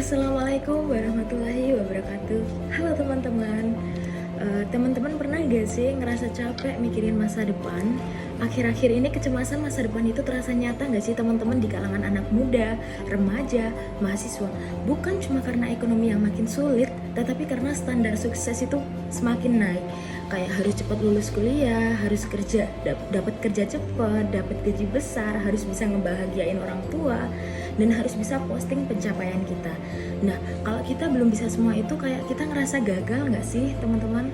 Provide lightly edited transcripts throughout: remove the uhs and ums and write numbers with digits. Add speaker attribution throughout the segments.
Speaker 1: Assalamualaikum warahmatullahi wabarakatuh. Halo teman-teman. Teman-teman pernah gak sih ngerasa capek mikirin masa depan? Akhir-akhir ini kecemasan masa depan itu terasa nyata gak sih teman-teman di kalangan anak muda, remaja, mahasiswa? Bukan cuma karena ekonomi yang makin sulit, tetapi karena standar sukses itu semakin naik. Kayak harus cepat lulus kuliah, harus kerja, dapat kerja cepat, dapat gaji besar, harus bisa ngebahagiain orang tua, dan harus bisa posting pencapaian kita. Nah, kalau kita belum bisa semua itu, kayak kita ngerasa gagal nggak sih, teman-teman?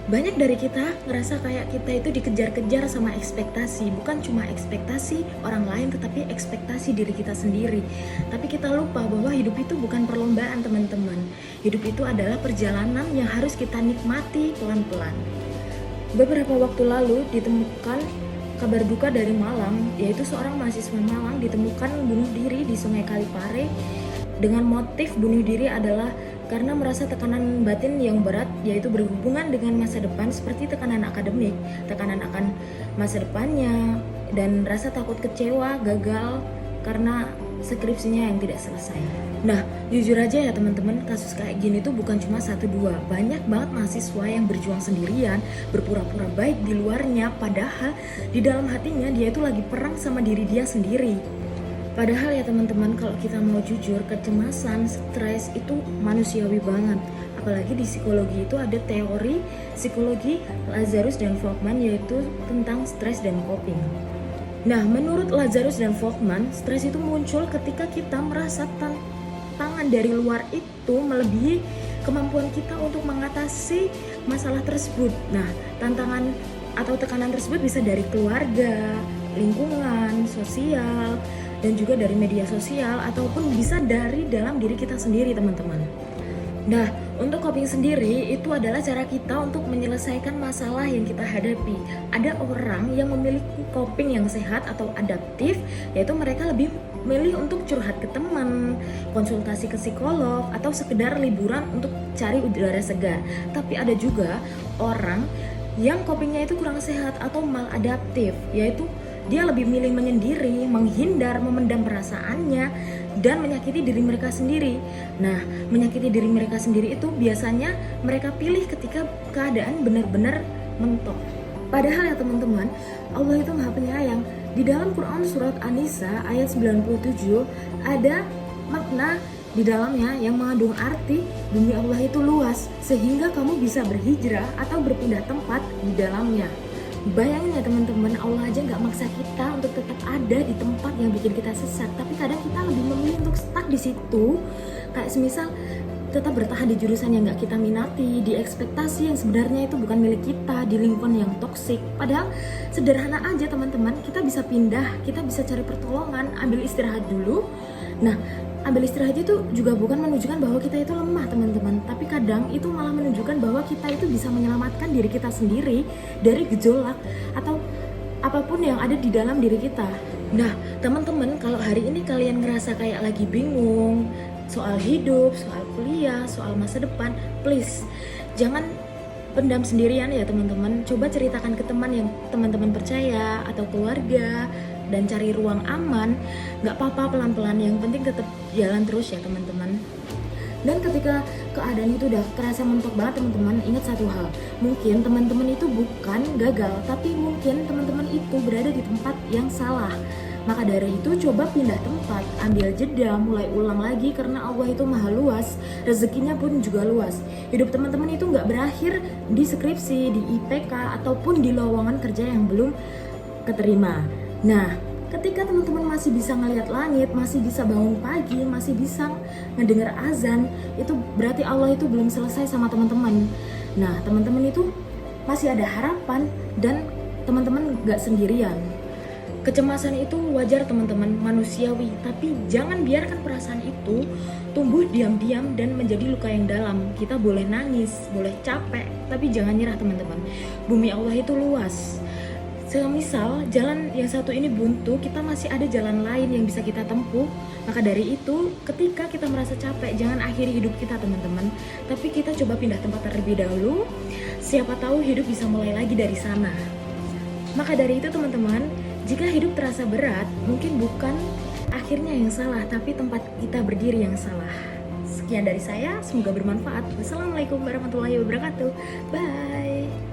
Speaker 1: Banyak dari kita ngerasa kayak kita itu dikejar-kejar sama ekspektasi, bukan cuma ekspektasi orang lain, tetapi ekspektasi diri kita sendiri. Tapi kita lupa bahwa hidup itu bukan perlombaan, teman-teman. Hidup itu adalah perjalanan yang harus kita nikmati pelan-pelan. Beberapa waktu lalu ditemukan kabar duka dari Malang, yaitu seorang mahasiswa Malang ditemukan bunuh diri di Sungai Kalipare dengan motif bunuh diri adalah karena merasa tekanan batin yang berat, yaitu berhubungan dengan masa depan seperti tekanan akademik, tekanan akan masa depannya, dan rasa takut kecewa, gagal karena skripsinya yang tidak selesai. Nah, jujur aja ya teman-teman, kasus kayak gini tuh bukan cuma 1-2. Banyak banget mahasiswa yang berjuang sendirian, berpura-pura baik di luarnya, padahal di dalam hatinya dia itu lagi perang sama diri dia sendiri. Padahal ya teman-teman, kalau kita mau jujur, kecemasan, stres itu manusiawi banget. Apalagi di psikologi itu ada teori psikologi Lazarus dan Folkman, yaitu tentang stres dan coping. Nah, menurut Lazarus dan Folkman, stres itu muncul ketika kita merasa tantangan dari luar itu melebihi kemampuan kita untuk mengatasi masalah tersebut. Nah, tantangan atau tekanan tersebut bisa dari keluarga, lingkungan, sosial, dan juga dari media sosial, ataupun bisa dari dalam diri kita sendiri, teman-teman. Nah, untuk coping sendiri itu adalah cara kita untuk menyelesaikan masalah yang kita hadapi. Ada orang yang memiliki coping yang sehat atau adaptif, yaitu mereka lebih memilih untuk curhat ke teman, konsultasi ke psikolog, atau sekedar liburan untuk cari udara segar. Tapi ada juga orang yang copingnya itu kurang sehat atau maladaptif, yaitu dia lebih milih menyendiri, menghindar, memendam perasaannya, dan menyakiti diri mereka sendiri. Nah, menyakiti diri mereka sendiri itu biasanya mereka pilih ketika keadaan benar-benar mentok. Padahal ya teman-teman, Allah itu Maha Penyayang. Di dalam Quran surat An-Nisa ayat 97 ada makna di dalamnya yang mengandung arti bumi Allah itu luas sehingga kamu bisa berhijrah atau berpindah tempat di dalamnya. Bayangin ya teman-teman, Allah aja nggak maksa kita untuk tetap ada di tempat yang bikin kita sesat, tapi kadang kita lebih memilih untuk stuck di situ. Kayak semisal tetap bertahan di jurusan yang nggak kita minati, di ekspektasi yang sebenarnya itu bukan milik kita, di lingkungan yang toksik. Padahal sederhana aja teman-teman, kita bisa pindah, kita bisa cari pertolongan, ambil istirahat dulu. Nah, ambil istirahat itu juga bukan menunjukkan bahwa kita itu lemah teman-teman, tapi kadang itu malah menunjukkan bahwa kita itu bisa menyelamatkan diri kita sendiri dari gejolak atau apapun yang ada di dalam diri kita. Nah teman-teman, kalau hari ini kalian ngerasa kayak lagi bingung soal hidup, soal kuliah, soal masa depan, please jangan pendam sendirian ya teman-teman. Coba ceritakan ke teman yang teman-teman percaya atau keluarga, dan cari ruang aman. Gak apa-apa, pelan-pelan, yang penting tetap jalan terus ya teman-teman. Dan ketika keadaan itu udah terasa mentok banget teman-teman, ingat satu hal, mungkin teman-teman itu bukan gagal, tapi mungkin teman-teman itu berada di tempat yang salah. Maka dari itu coba pindah tempat, ambil jeda, mulai ulang lagi, karena Allah itu maha luas, rezekinya pun juga luas. Hidup teman-teman itu gak berakhir di skripsi, di IPK, ataupun di lowongan kerja yang belum keterima. Nah, ketika teman-teman masih bisa ngelihat langit, masih bisa bangun pagi, masih bisa ngedengar azan, itu berarti Allah itu belum selesai sama teman-teman. Nah, teman-teman itu masih ada harapan dan teman-teman gak sendirian. Kecemasan itu wajar teman-teman, manusiawi, tapi jangan biarkan perasaan itu tumbuh diam-diam dan menjadi luka yang dalam. Kita boleh nangis, boleh capek, tapi jangan nyerah teman-teman. Bumi Allah itu luas. Semisal jalan yang satu ini buntu, kita masih ada jalan lain yang bisa kita tempuh. Maka dari itu, ketika kita merasa capek, jangan akhiri hidup kita teman-teman, tapi kita coba pindah tempat terlebih dahulu. Siapa tahu hidup bisa mulai lagi dari sana. Maka dari itu teman-teman, jika hidup terasa berat, mungkin bukan akhirnya yang salah, tapi tempat kita berdiri yang salah. Sekian dari saya, semoga bermanfaat. Wassalamualaikum warahmatullahi wabarakatuh. Bye.